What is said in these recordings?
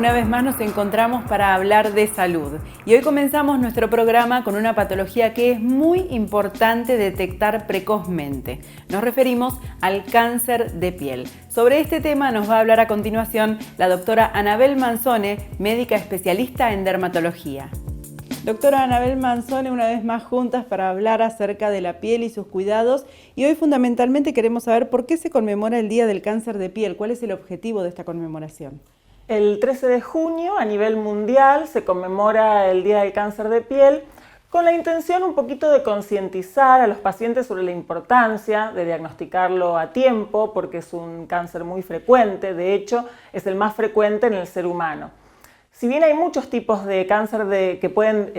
Una vez más nos encontramos para hablar de salud y hoy comenzamos nuestro programa con una patología que es muy importante detectar precozmente. Nos referimos al cáncer de piel. Sobre este tema nos va a hablar a continuación la doctora Anabel Manzone, médica especialista en dermatología. Doctora Anabel Manzone, una vez más juntas para hablar acerca de la piel y sus cuidados, y hoy fundamentalmente queremos saber por qué se conmemora el Día del Cáncer de Piel. ¿Cuál es el objetivo de esta conmemoración? El 13 de junio a nivel mundial se conmemora el Día del Cáncer de Piel con la intención un poquito de concientizar a los pacientes sobre la importancia de diagnosticarlo a tiempo porque es un cáncer muy frecuente, de hecho es el más frecuente en el ser humano. Si bien hay muchos tipos de cáncer que pueden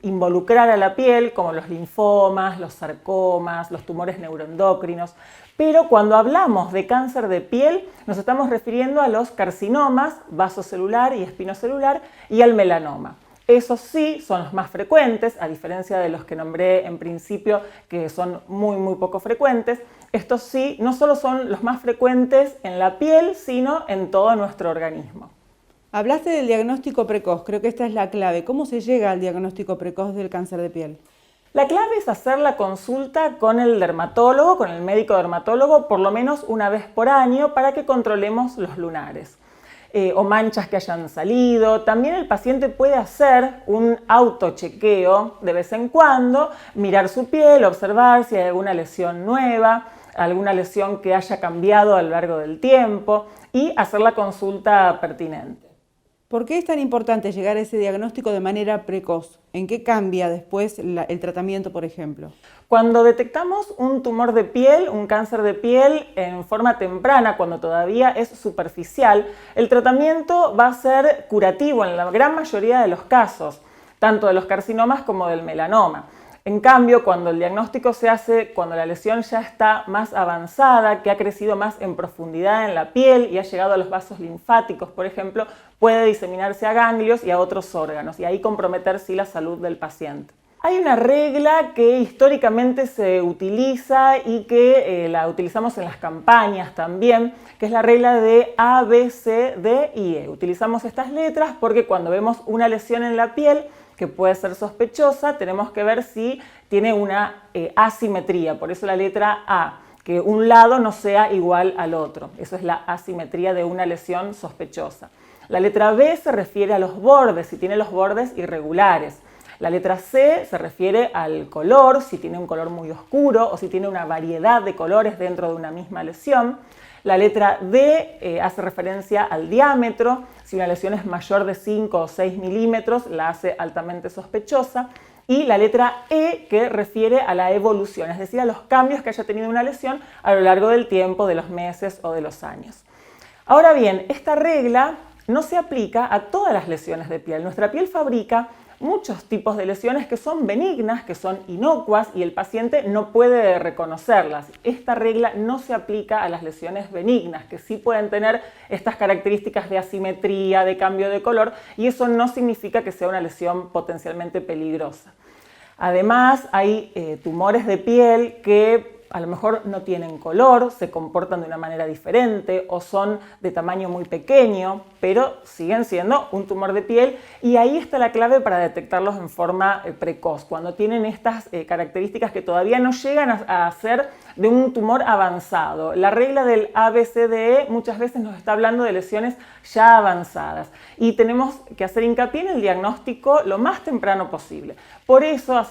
involucrar a la piel, como los linfomas, los sarcomas, los tumores neuroendocrinos, pero cuando hablamos de cáncer de piel nos estamos refiriendo a los carcinomas vasocelular y espinocelular y al melanoma. Esos sí son los más frecuentes, a diferencia de los que nombré en principio, que son muy poco frecuentes. Estos sí no solo son los más frecuentes en la piel, sino en todo nuestro organismo. Hablaste del diagnóstico precoz, creo que esta es la clave. ¿Cómo se llega al diagnóstico precoz del cáncer de piel? La clave es hacer la consulta con el dermatólogo, con el médico dermatólogo, por lo menos una vez por año para que controlemos los lunares o manchas que hayan salido. También el paciente puede hacer un autochequeo de vez en cuando, mirar su piel, observar si hay alguna lesión nueva, alguna lesión que haya cambiado a lo largo del tiempo y hacer la consulta pertinente. ¿Por qué es tan importante llegar a ese diagnóstico de manera precoz? ¿En qué cambia después el tratamiento, por ejemplo? Cuando detectamos un tumor de piel, un cáncer de piel en forma temprana, cuando todavía es superficial, el tratamiento va a ser curativo en la gran mayoría de los casos, tanto de los carcinomas como del melanoma. En cambio, cuando el diagnóstico se hace, cuando la lesión ya está más avanzada, que ha crecido más en profundidad en la piel y ha llegado a los vasos linfáticos, por ejemplo, puede diseminarse a ganglios y a otros órganos y ahí comprometer sí la salud del paciente. Hay una regla que históricamente se utiliza y que la utilizamos en las campañas también, que es la regla de A, B, C, D y E. Utilizamos estas letras porque cuando vemos una lesión en la piel que puede ser sospechosa, tenemos que ver si tiene una asimetría, por eso la letra A, que un lado no sea igual al otro. Eso es la asimetría de una lesión sospechosa. La letra B se refiere a los bordes, si tiene los bordes irregulares. La letra C se refiere al color, si tiene un color muy oscuro o si tiene una variedad de colores dentro de una misma lesión. La letra D hace referencia al diámetro, si una lesión es mayor de 5 o 6 milímetros la hace altamente sospechosa. Y la letra E que refiere a la evolución, es decir, a los cambios que haya tenido una lesión a lo largo del tiempo, de los meses o de los años. Ahora bien, esta regla no se aplica a todas las lesiones de piel. Nuestra piel fabrica muchos tipos de lesiones que son benignas, que son inocuas y el paciente no puede reconocerlas. Esta regla no se aplica a las lesiones benignas, que sí pueden tener estas características de asimetría, de cambio de color, y eso no significa que sea una lesión potencialmente peligrosa. Además, hay tumores de piel que a lo mejor no tienen color, se comportan de una manera diferente o son de tamaño muy pequeño, pero siguen siendo un tumor de piel y ahí está la clave para detectarlos en forma precoz, cuando tienen estas características que todavía no llegan a ser de un tumor avanzado. La regla del ABCDE muchas veces nos está hablando de lesiones ya avanzadas y tenemos que hacer hincapié en el diagnóstico lo más temprano posible. Por eso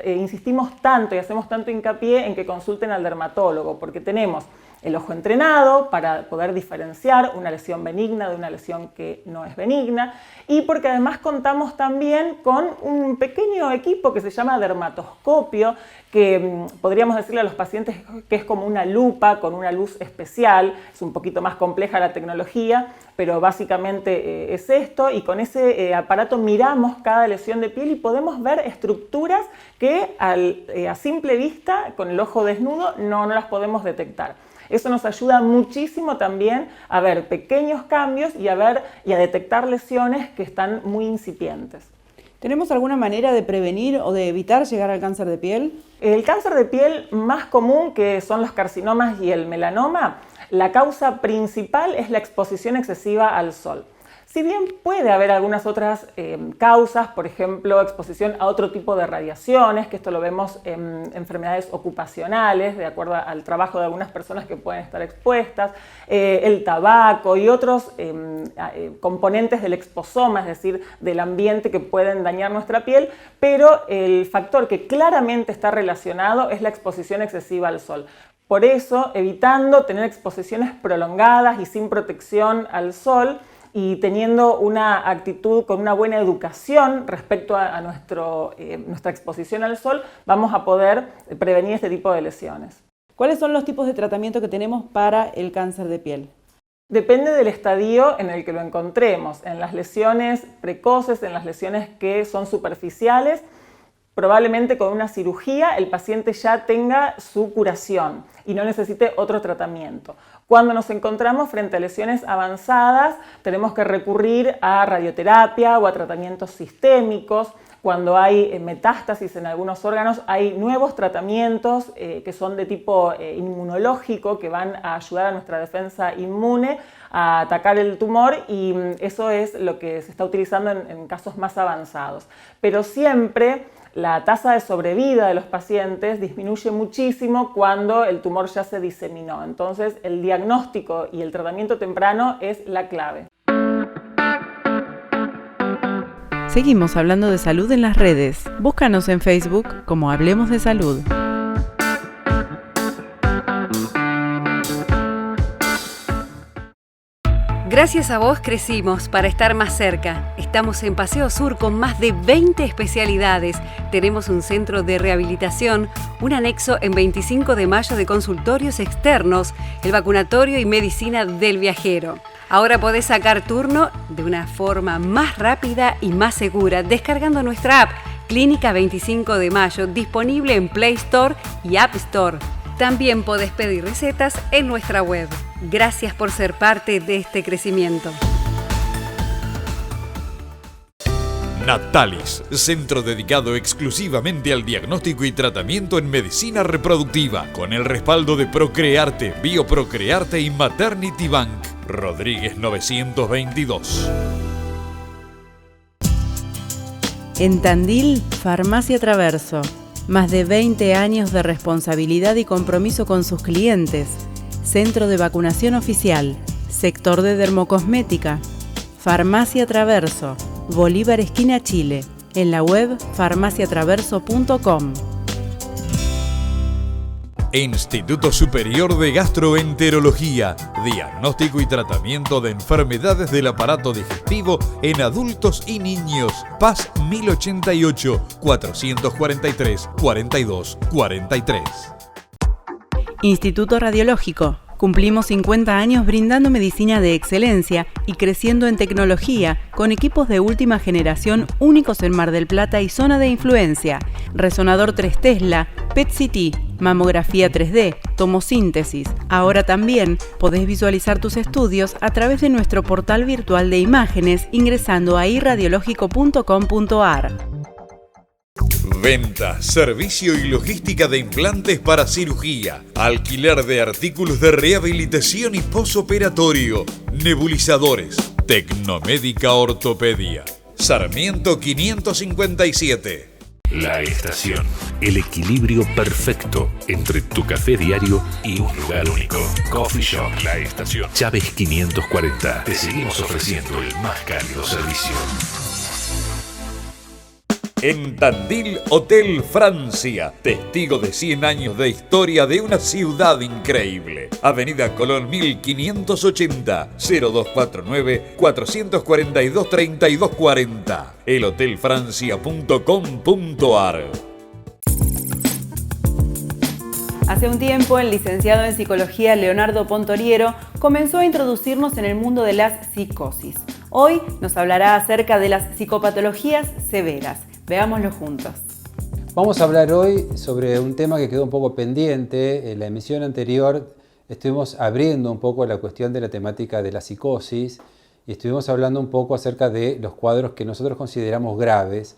insistimos tanto y hacemos tanto hincapié en que consulten al dermatólogo, porque tenemos el ojo entrenado para poder diferenciar una lesión benigna de una lesión que no es benigna y porque además contamos también con un pequeño equipo que se llama dermatoscopio, que podríamos decirle a los pacientes que es como una lupa con una luz especial, es un poquito más compleja la tecnología, pero básicamente es esto y con ese aparato miramos cada lesión de piel y podemos ver estructuras que a simple vista, con el ojo desnudo, no las podemos detectar. Eso nos ayuda muchísimo también a ver pequeños cambios y a detectar lesiones que están muy incipientes. ¿Tenemos alguna manera de prevenir o de evitar llegar al cáncer de piel? El cáncer de piel más común, que son los carcinomas y el melanoma, la causa principal es la exposición excesiva al sol. Si bien puede haber algunas otras causas, por ejemplo, exposición a otro tipo de radiaciones, que esto lo vemos en enfermedades ocupacionales, de acuerdo al trabajo de algunas personas que pueden estar expuestas, el tabaco y otros componentes del exposoma, es decir, del ambiente que pueden dañar nuestra piel, pero el factor que claramente está relacionado es la exposición excesiva al sol. Por eso, evitando tener exposiciones prolongadas y sin protección al sol, y teniendo una actitud con una buena educación respecto a nuestra exposición al sol, vamos a poder prevenir este tipo de lesiones. ¿Cuáles son los tipos de tratamiento que tenemos para el cáncer de piel? Depende del estadio en el que lo encontremos. En las lesiones precoces, en las lesiones que son superficiales, probablemente con una cirugía el paciente ya tenga su curación y no necesite otro tratamiento. Cuando nos encontramos frente a lesiones avanzadas, tenemos que recurrir a radioterapia o a tratamientos sistémicos. Cuando hay metástasis en algunos órganos, hay nuevos tratamientos que son de tipo inmunológico, que van a ayudar a nuestra defensa inmune a atacar el tumor, y eso es lo que se está utilizando en casos más avanzados. Pero siempre la tasa de sobrevida de los pacientes disminuye muchísimo cuando el tumor ya se diseminó. Entonces, el diagnóstico y el tratamiento temprano es la clave. Seguimos hablando de salud en las redes. Búscanos en Facebook como Hablemos de Salud. Gracias a vos crecimos para estar más cerca. Estamos en Paseo Sur con más de 20 especialidades. Tenemos un centro de rehabilitación, un anexo en 25 de mayo de consultorios externos, el vacunatorio y medicina del viajero. Ahora podés sacar turno de una forma más rápida y más segura descargando nuestra app Clínica 25 de Mayo, disponible en Play Store y App Store. También podés pedir recetas en nuestra web. Gracias por ser parte de este crecimiento. Natalis, centro dedicado exclusivamente al diagnóstico y tratamiento en medicina reproductiva, con el respaldo de Procrearte, Bioprocrearte y Maternity Bank. Rodríguez 922. En Tandil, Farmacia Traverso. Más de 20 años de responsabilidad y compromiso con sus clientes. Centro de vacunación oficial. Sector de dermocosmética. Farmacia Traverso. Bolívar esquina Chile. En la web farmaciatraverso.com. Instituto Superior de Gastroenterología. Diagnóstico y tratamiento de enfermedades del aparato digestivo en adultos y niños. Paz 1088 443 4243. Instituto Radiológico. Cumplimos 50 años brindando medicina de excelencia y creciendo en tecnología con equipos de última generación únicos en Mar del Plata y zona de influencia. Resonador 3 Tesla, PET-CT, mamografía 3D, tomosíntesis. Ahora también podés visualizar tus estudios a través de nuestro portal virtual de imágenes ingresando a irradiológico.com.ar. Venta, servicio y logística de implantes para cirugía. Alquiler de artículos de rehabilitación y posoperatorio. Nebulizadores. Tecnomédica Ortopedia. Sarmiento 557. La Estación. El equilibrio perfecto entre tu café diario y un lugar único. Coffee Shop La Estación. Chávez 540. Te seguimos ofreciendo el más cálido servicio. En Tandil, Hotel Francia, testigo de 100 años de historia de una ciudad increíble. Avenida Colón 1580, 0249-442-3240, elhotelfrancia.com.ar. Hace un tiempo, el licenciado en psicología Leonardo Pontoriero comenzó a introducirnos en el mundo de las psicosis. Hoy nos hablará acerca de las psicopatologías severas. Veámoslo juntos. Vamos a hablar hoy sobre un tema que quedó un poco pendiente. En la emisión anterior estuvimos abriendo un poco la cuestión de la temática de la psicosis y estuvimos hablando un poco acerca de los cuadros que nosotros consideramos graves,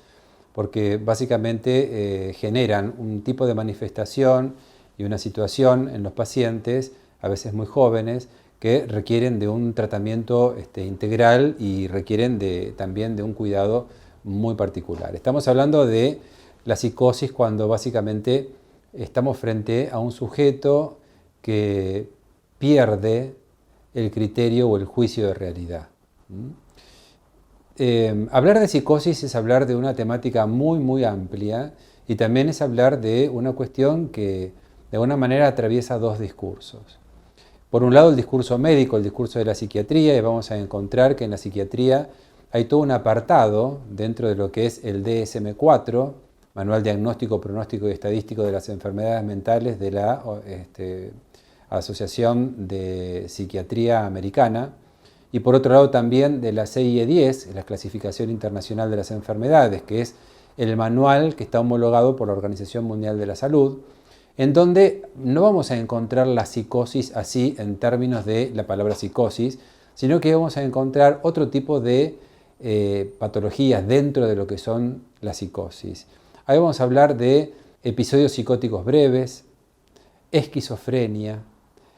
porque básicamente generan un tipo de manifestación y una situación en los pacientes, a veces muy jóvenes, que requieren de un tratamiento integral y requieren también de un cuidado muy particular. Estamos hablando de la psicosis cuando básicamente estamos frente a un sujeto que pierde el criterio o el juicio de realidad. Hablar de psicosis es hablar de una temática muy, muy amplia y también es hablar de una cuestión que de alguna manera atraviesa dos discursos. Por un lado el discurso médico, el discurso de la psiquiatría, y vamos a encontrar que en la psiquiatría hay todo un apartado dentro de lo que es el DSM-4, Manual Diagnóstico, Pronóstico y Estadístico de las Enfermedades Mentales de la Asociación de Psiquiatría Americana, y por otro lado también de la CIE-10, la Clasificación Internacional de las Enfermedades, que es el manual que está homologado por la Organización Mundial de la Salud, en donde no vamos a encontrar la psicosis así en términos de la palabra psicosis, sino que vamos a encontrar otro tipo de patologías dentro de lo que son la psicosis. Ahí vamos a hablar de episodios psicóticos breves, esquizofrenia,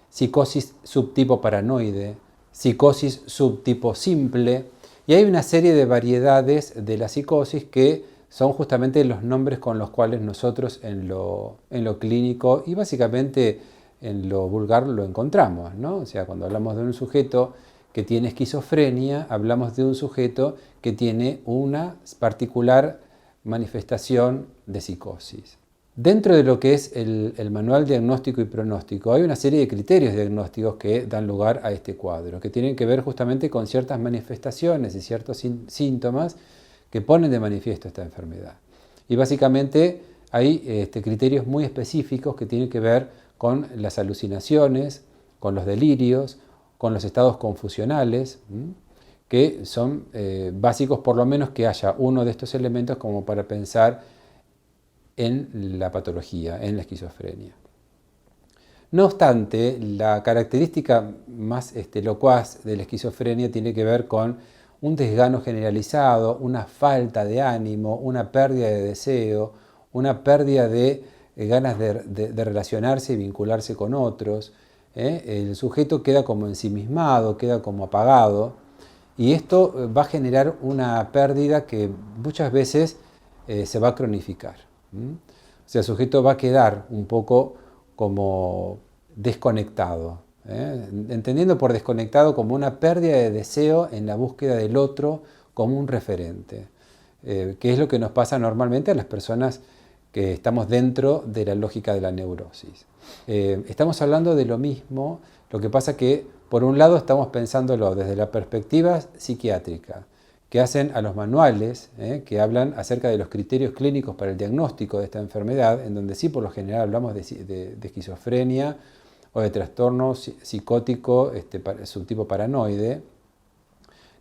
psicosis subtipo paranoide, psicosis subtipo simple, y hay una serie de variedades de la psicosis que son justamente los nombres con los cuales nosotros en lo clínico y básicamente en lo vulgar lo encontramos, ¿no? O sea, cuando hablamos de un sujeto que tiene esquizofrenia, hablamos de un sujeto que tiene una particular manifestación de psicosis. Dentro de lo que es el manual diagnóstico y pronóstico, hay una serie de criterios diagnósticos que dan lugar a este cuadro, que tienen que ver justamente con ciertas manifestaciones y ciertos síntomas que ponen de manifiesto esta enfermedad. Y básicamente hay criterios muy específicos que tienen que ver con las alucinaciones, con los delirios, con los estados confusionales, que son básicos, por lo menos que haya uno de estos elementos como para pensar en la patología, en la esquizofrenia. No obstante, la característica más locuaz de la esquizofrenia tiene que ver con un desgano generalizado, una falta de ánimo, una pérdida de deseo, una pérdida de ganas de relacionarse y vincularse con otros. El sujeto queda como ensimismado, queda como apagado, y esto va a generar una pérdida que muchas veces se va a cronificar. O sea, el sujeto va a quedar un poco como desconectado. Entendiendo por desconectado como una pérdida de deseo en la búsqueda del otro como un referente, que es lo que nos pasa normalmente a las personas que estamos dentro de la lógica de la neurosis. Estamos hablando de lo mismo, lo que pasa que por un lado estamos pensándolo desde la perspectiva psiquiátrica, que hacen a los manuales, que hablan acerca de los criterios clínicos para el diagnóstico de esta enfermedad, en donde sí por lo general hablamos de esquizofrenia, o de trastorno psicótico subtipo paranoide.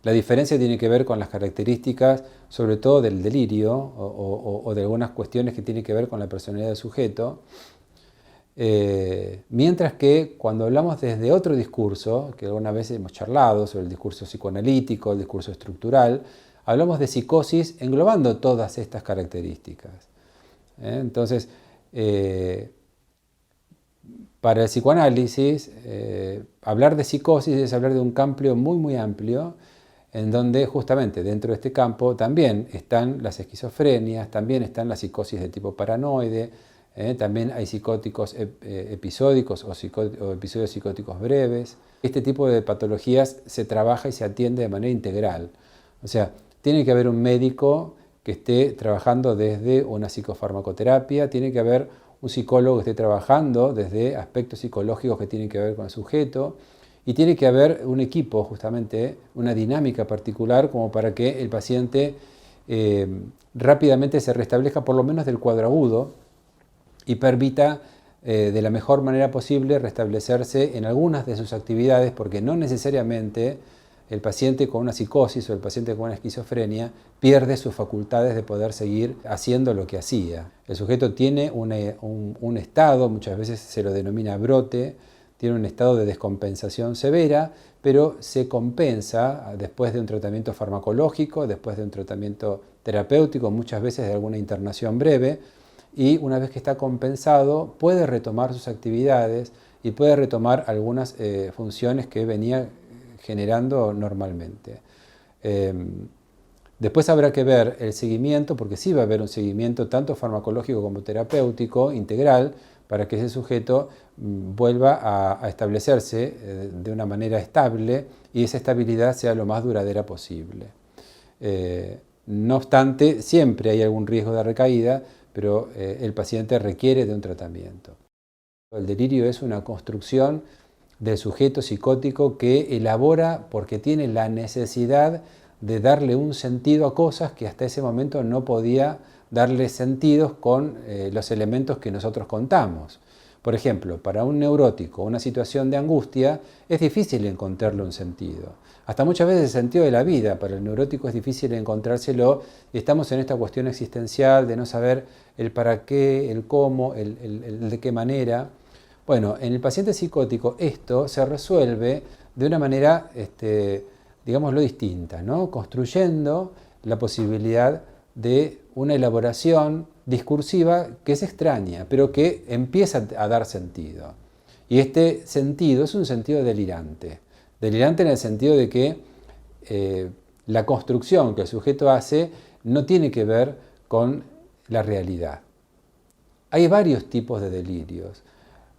La diferencia tiene que ver con las características, sobre todo del delirio o de algunas cuestiones que tienen que ver con la personalidad del sujeto. Mientras que cuando hablamos desde otro discurso, que alguna vez hemos charlado sobre el discurso psicoanalítico, el discurso estructural, hablamos de psicosis englobando todas estas características. Entonces, para el psicoanálisis, hablar de psicosis es hablar de un campo muy, muy amplio, en donde justamente dentro de este campo también están las esquizofrenias, también están las psicosis de tipo paranoide, también hay psicóticos episódicos o episodios psicóticos breves. Este tipo de patologías se trabaja y se atiende de manera integral. O sea, tiene que haber un médico que esté trabajando desde una psicofarmacoterapia, tiene que haber un psicólogo que esté trabajando desde aspectos psicológicos que tienen que ver con el sujeto, y tiene que haber un equipo, justamente, una dinámica particular como para que el paciente rápidamente se restablezca por lo menos del cuadro agudo y permita de la mejor manera posible restablecerse en algunas de sus actividades, porque no necesariamente el paciente con una psicosis o el paciente con una esquizofrenia pierde sus facultades de poder seguir haciendo lo que hacía. El sujeto tiene un estado, muchas veces se lo denomina brote, tiene un estado de descompensación severa, pero se compensa después de un tratamiento farmacológico, después de un tratamiento terapéutico, muchas veces de alguna internación breve, y una vez que está compensado puede retomar sus actividades y puede retomar algunas funciones que venía generando normalmente. Después habrá que ver el seguimiento, porque sí va a haber un seguimiento tanto farmacológico como terapéutico integral para que ese sujeto vuelva a establecerse de una manera estable y esa estabilidad sea lo más duradera posible. No obstante, siempre hay algún riesgo de recaída, pero el paciente requiere de un tratamiento. El delirio es una construcción del sujeto psicótico que elabora porque tiene la necesidad de darle un sentido a cosas que hasta ese momento no podía darle sentidos con los elementos que nosotros contamos. Por ejemplo, para un neurótico, una situación de angustia, es difícil encontrarle un sentido. Hasta muchas veces el sentido de la vida para el neurótico es difícil encontrárselo. Estamos en esta cuestión existencial de no saber el para qué, el cómo, el de qué manera. Bueno, en el paciente psicótico esto se resuelve de una manera, digámoslo, distinta, ¿no? Construyendo la posibilidad de una elaboración discursiva que es extraña, pero que empieza a dar sentido. Y este sentido es un sentido delirante. Delirante en el sentido de que la construcción que el sujeto hace no tiene que ver con la realidad. Hay varios tipos de delirios.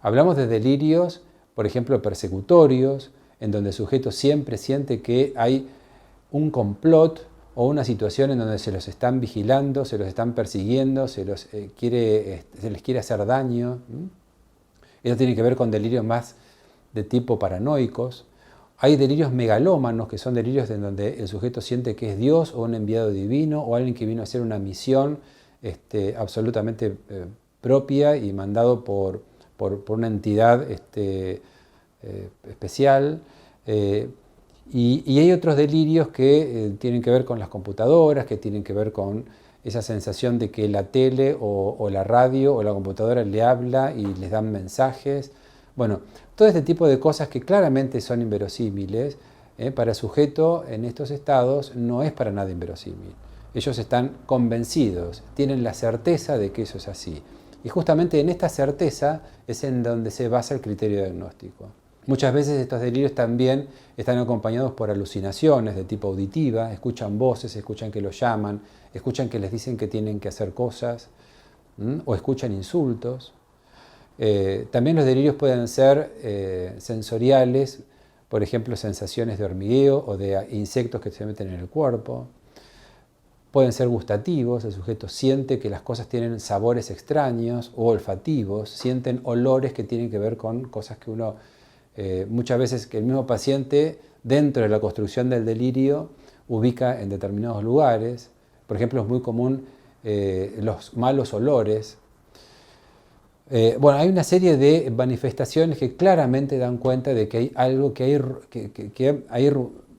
Hablamos de delirios, por ejemplo, persecutorios, en donde el sujeto siempre siente que hay un complot o una situación en donde se los están vigilando, se los están persiguiendo, se les quiere hacer daño. Eso tiene que ver con delirios más de tipo paranoicos. Hay delirios megalómanos, que son delirios en donde el sujeto siente que es Dios o un enviado divino o alguien que vino a hacer una misión absolutamente propia y mandado por una entidad especial. Y hay otros delirios que tienen que ver con las computadoras, que tienen que ver con esa sensación de que la tele o la radio o la computadora le habla y les dan mensajes. Bueno, todo este tipo de cosas que claramente son inverosímiles, para el sujeto en estos estados no es para nada inverosímil. Ellos están convencidos, tienen la certeza de que eso es así. Y justamente en esta certeza es en donde se basa el criterio diagnóstico. Muchas veces estos delirios también están acompañados por alucinaciones de tipo auditiva, escuchan voces, escuchan que los llaman, escuchan que les dicen que tienen que hacer cosas, o escuchan insultos. También los delirios pueden ser sensoriales, por ejemplo, sensaciones de hormigueo o de insectos que se meten en el cuerpo. Pueden ser gustativos, el sujeto siente que las cosas tienen sabores extraños, o olfativos, sienten olores que tienen que ver con cosas que uno... muchas veces que el mismo paciente, dentro de la construcción del delirio, ubica en determinados lugares. Por ejemplo, es muy común los malos olores. Bueno, hay una serie de manifestaciones que claramente dan cuenta de que hay algo que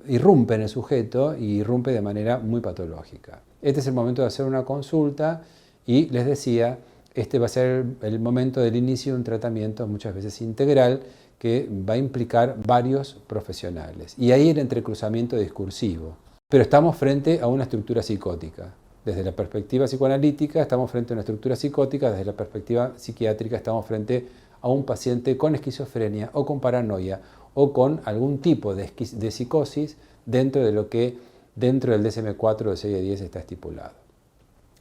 irrumpe en el sujeto y irrumpe de manera muy patológica. Este es el momento de hacer una consulta y les decía, este va a ser el momento del inicio de un tratamiento muchas veces integral que va a implicar varios profesionales. Y ahí el entrecruzamiento discursivo. Pero estamos frente a una estructura psicótica. Desde la perspectiva psicoanalítica estamos frente a una estructura psicótica, desde la perspectiva psiquiátrica estamos frente a un paciente con esquizofrenia o con paranoia o con algún tipo de psicosis dentro de lo que dentro del DSM-4 de 6 a 10 está estipulado.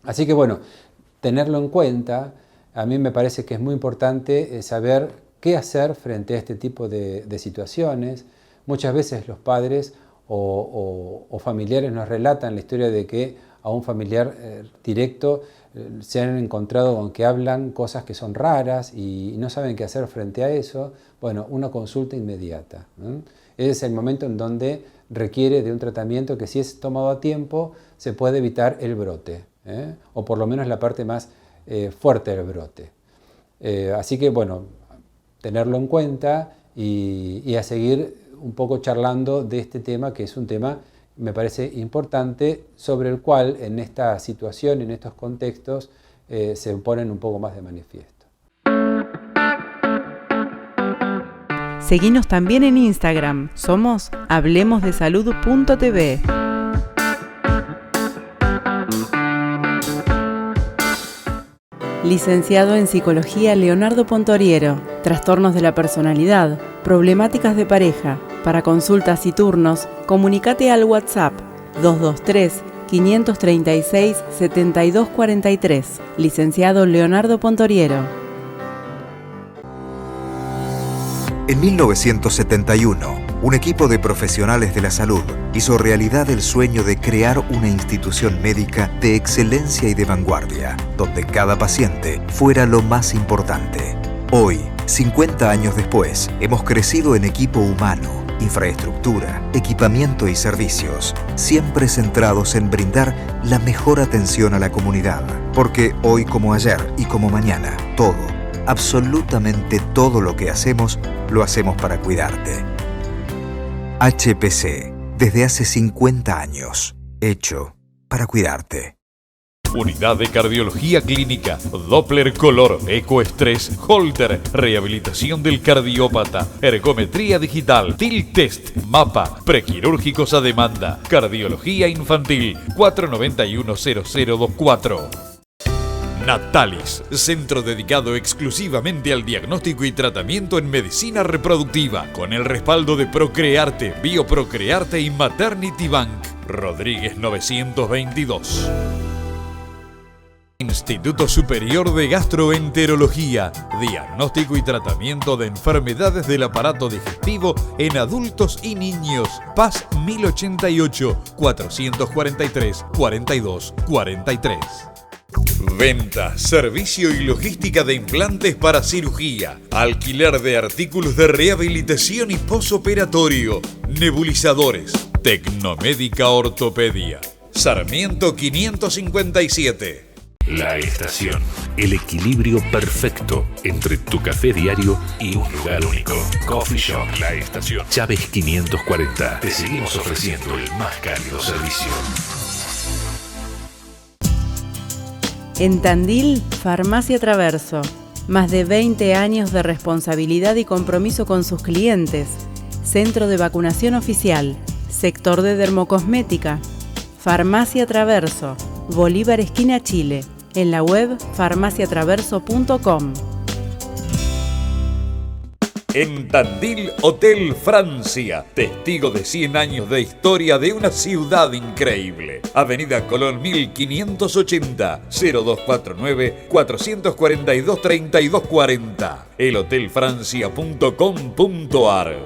Así que bueno, tenerlo en cuenta, a mí me parece que es muy importante saber qué hacer frente a este tipo de situaciones. Muchas veces los padres o familiares nos relatan la historia de que a un familiar directo se han encontrado con que hablan cosas que son raras y no saben qué hacer frente a eso. Bueno, una consulta inmediata. Ese es el momento en donde requiere de un tratamiento que, si es tomado a tiempo, se puede evitar el brote, o por lo menos la parte más fuerte del brote. Así que, bueno, tenerlo en cuenta y a seguir un poco charlando de este tema, que es un tema, me parece importante, sobre el cual en esta situación, en estos contextos, se ponen un poco más de manifiesto. Seguinos también en Instagram, somos hablemosdesalud.tv. Licenciado en Psicología Leonardo Pontoriero. Trastornos de la personalidad, problemáticas de pareja. Para consultas y turnos, comunícate al WhatsApp 223-536-7243. Licenciado Leonardo Pontoriero. En 1971, un equipo de profesionales de la salud hizo realidad el sueño de crear una institución médica de excelencia y de vanguardia, donde cada paciente fuera lo más importante. Hoy, 50 años después, hemos crecido en equipo humano, infraestructura, equipamiento y servicios, siempre centrados en brindar la mejor atención a la comunidad, porque hoy como ayer y como mañana, todo, absolutamente todo lo que hacemos, lo hacemos para cuidarte. HPC, desde hace 50 años, hecho para cuidarte. Unidad de Cardiología Clínica, Doppler Color, Ecoestrés, Holter, Rehabilitación del Cardiópata, Ergometría Digital, TIL Test, Mapa, Prequirúrgicos a Demanda, Cardiología Infantil, 491-0024. Natalis, centro dedicado exclusivamente al diagnóstico y tratamiento en medicina reproductiva, con el respaldo de Procrearte, Bioprocrearte y Maternity Bank. Rodríguez 922. Instituto Superior de Gastroenterología, diagnóstico y tratamiento de enfermedades del aparato digestivo en adultos y niños. Paz 1088, 443-4243. Venta, servicio y logística de implantes para cirugía, alquiler de artículos de rehabilitación y posoperatorio, nebulizadores, Tecnomédica Ortopedia. Sarmiento 557. La Estación, el equilibrio perfecto entre tu café diario y un lugar único. Coffee Shop La Estación, Chávez 540. Te seguimos ofreciendo el más cálido servicio. En Tandil, Farmacia Traverso. Más de 20 años de responsabilidad y compromiso con sus clientes. Centro de vacunación oficial. Sector de dermocosmética. Farmacia Traverso. Bolívar esquina Chile. En la web farmaciatraverso.com. En Tandil, Hotel Francia, testigo de 100 años de historia de una ciudad increíble. Avenida Colón 1580, 0249-442-3240. elhotelfrancia.com.ar.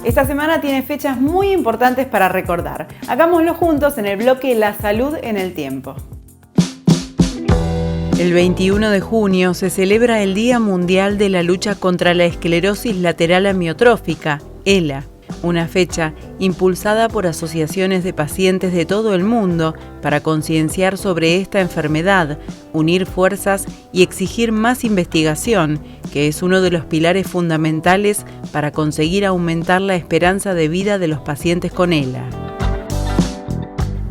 Esta semana tiene fechas muy importantes para recordar. Hagámoslo juntos en el bloque La Salud en el Tiempo. El 21 de junio se celebra el Día Mundial de la Lucha contra la Esclerosis Lateral Amiotrófica, ELA, una fecha impulsada por asociaciones de pacientes de todo el mundo para concienciar sobre esta enfermedad, unir fuerzas y exigir más investigación, que es uno de los pilares fundamentales para conseguir aumentar la esperanza de vida de los pacientes con ELA.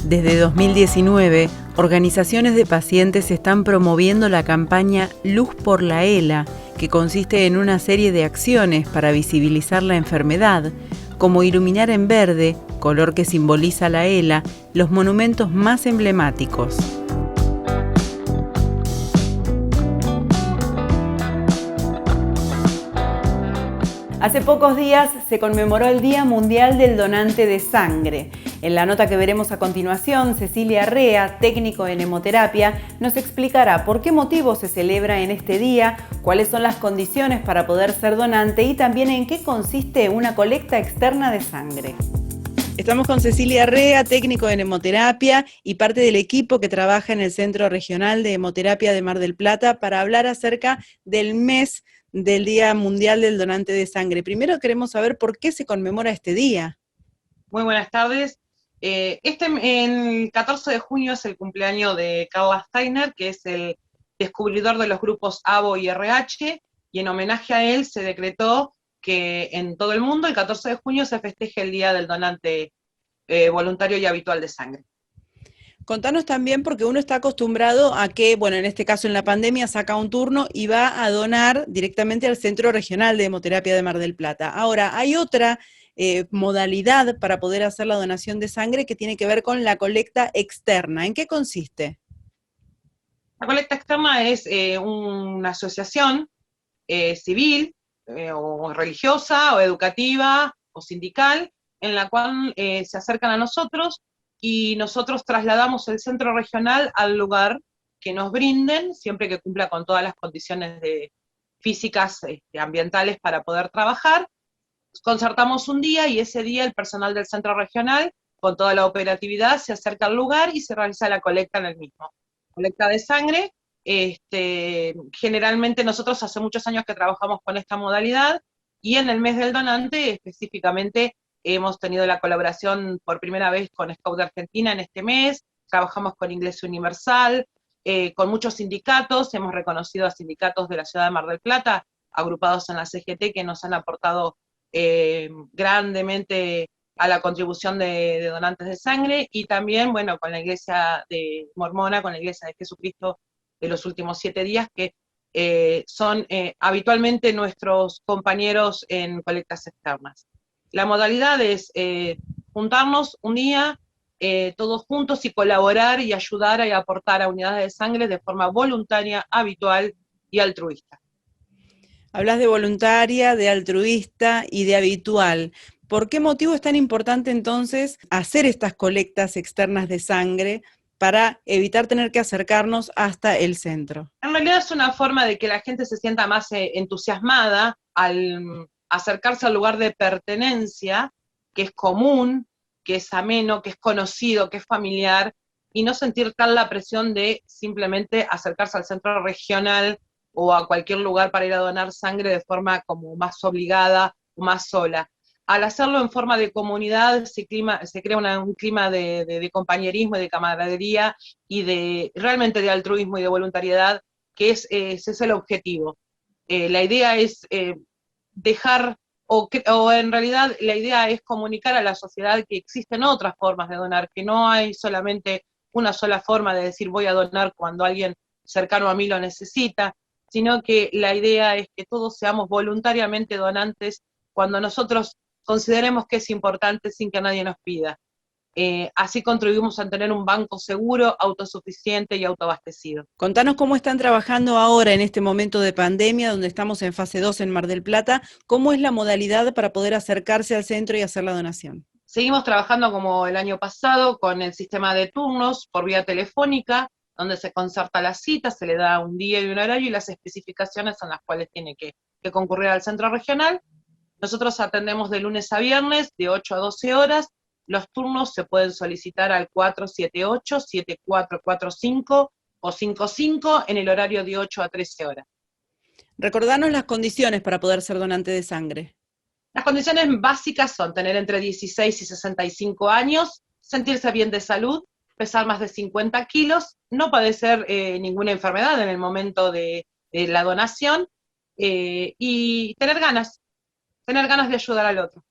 Desde 2019, organizaciones de pacientes están promoviendo la campaña Luz por la ELA, que consiste en una serie de acciones para visibilizar la enfermedad, como iluminar en verde, color que simboliza la ELA, los monumentos más emblemáticos. Hace pocos días se conmemoró el Día Mundial del Donante de Sangre. En la nota que veremos a continuación, Cecilia Arrea, técnico en hemoterapia, nos explicará por qué motivo se celebra en este día, cuáles son las condiciones para poder ser donante y también en qué consiste una colecta externa de sangre. Estamos con Cecilia Arrea, técnico en hemoterapia y parte del equipo que trabaja en el Centro Regional de Hemoterapia de Mar del Plata para hablar acerca del mes del Día Mundial del Donante de Sangre. Primero queremos saber por qué se conmemora este día. Muy buenas tardes. El 14 de junio es el cumpleaños de Carl Steiner, que es el descubridor de los grupos ABO y RH, y en homenaje a él se decretó que en todo el mundo el 14 de junio se festeje el Día del Donante voluntario y habitual de sangre. Contanos también, porque uno está acostumbrado a que, bueno, en este caso en la pandemia saca un turno y va a donar directamente al Centro Regional de Hemoterapia de Mar del Plata. Ahora, hay otra modalidad para poder hacer la donación de sangre que tiene que ver con la colecta externa. ¿En qué consiste? La colecta externa es una asociación civil o religiosa o educativa o sindical en la cual se acercan a nosotros y nosotros trasladamos el centro regional al lugar que nos brinden, siempre que cumpla con todas las condiciones físicas, ambientales para poder trabajar. Concertamos un día y ese día el personal del centro regional, con toda la operatividad, se acerca al lugar y se realiza la colecta en el mismo. Colecta de sangre. Generalmente nosotros hace muchos años que trabajamos con esta modalidad y en el mes del donante específicamente hemos tenido la colaboración por primera vez con Scout de Argentina en este mes, trabajamos con Iglesia Universal, con muchos sindicatos, hemos reconocido a sindicatos de la ciudad de Mar del Plata, agrupados en la CGT, que nos han aportado grandemente a la contribución de donantes de sangre, y también, bueno, con la Iglesia de Mormona, con la Iglesia de Jesucristo de los últimos 7 días, que son habitualmente nuestros compañeros en colectas externas. La modalidad es juntarnos un día, todos juntos, y colaborar y ayudar y aportar a unidades de sangre de forma voluntaria, habitual y altruista. Hablas de voluntaria, de altruista y de habitual. ¿Por qué motivo es tan importante entonces hacer estas colectas externas de sangre para evitar tener que acercarnos hasta el centro? En realidad es una forma de que la gente se sienta más entusiasmada al acercarse al lugar de pertenencia, que es común, que es ameno, que es conocido, que es familiar, y no sentir tal la presión de simplemente acercarse al centro regional o a cualquier lugar para ir a donar sangre de forma como más obligada o más sola. Al hacerlo en forma de comunidad se crea un clima de compañerismo, de camaradería y realmente de altruismo y de voluntariedad, que ese es el objetivo. La idea es dejar, o en realidad la idea es comunicar a la sociedad que existen otras formas de donar, que no hay solamente una sola forma de decir voy a donar cuando alguien cercano a mí lo necesita, sino que la idea es que todos seamos voluntariamente donantes cuando nosotros consideremos que es importante sin que nadie nos pida. Así contribuimos a tener un banco seguro, autosuficiente y autoabastecido. Contanos cómo están trabajando ahora en este momento de pandemia, donde estamos en fase 2 en Mar del Plata. ¿Cómo es la modalidad para poder acercarse al centro y hacer la donación? Seguimos trabajando como el año pasado con el sistema de turnos por vía telefónica, donde se concerta la cita, se le da un día y un horario y las especificaciones en las cuales tiene que concurrir al centro regional. Nosotros atendemos de lunes a viernes, de 8 a 12 horas. Los turnos se pueden solicitar al 478-7445 o 55 en el horario de 8 a 13 horas. Recordanos las condiciones para poder ser donante de sangre. Las condiciones básicas son tener entre 16 y 65 años, sentirse bien de salud, pesar más de 50 kilos, no padecer ninguna enfermedad en el momento de la donación y tener ganas de ayudar al otro.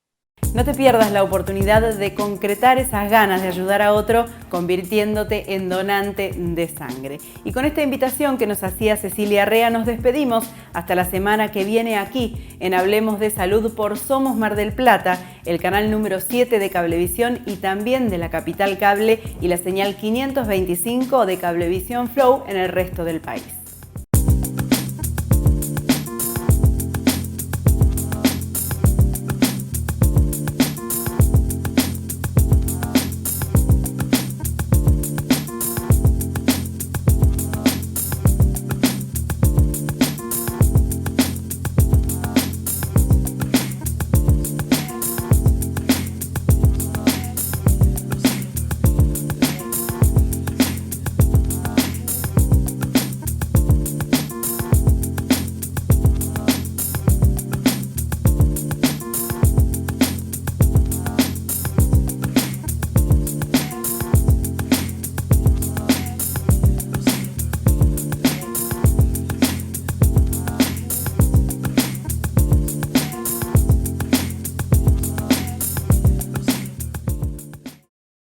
No te pierdas la oportunidad de concretar esas ganas de ayudar a otro convirtiéndote en donante de sangre. Y con esta invitación que nos hacía Cecilia Rea nos despedimos hasta la semana que viene aquí en Hablemos de Salud por Somos Mar del Plata, el canal número 7 de Cablevisión y también de la Capital Cable y la señal 525 de Cablevisión Flow en el resto del país.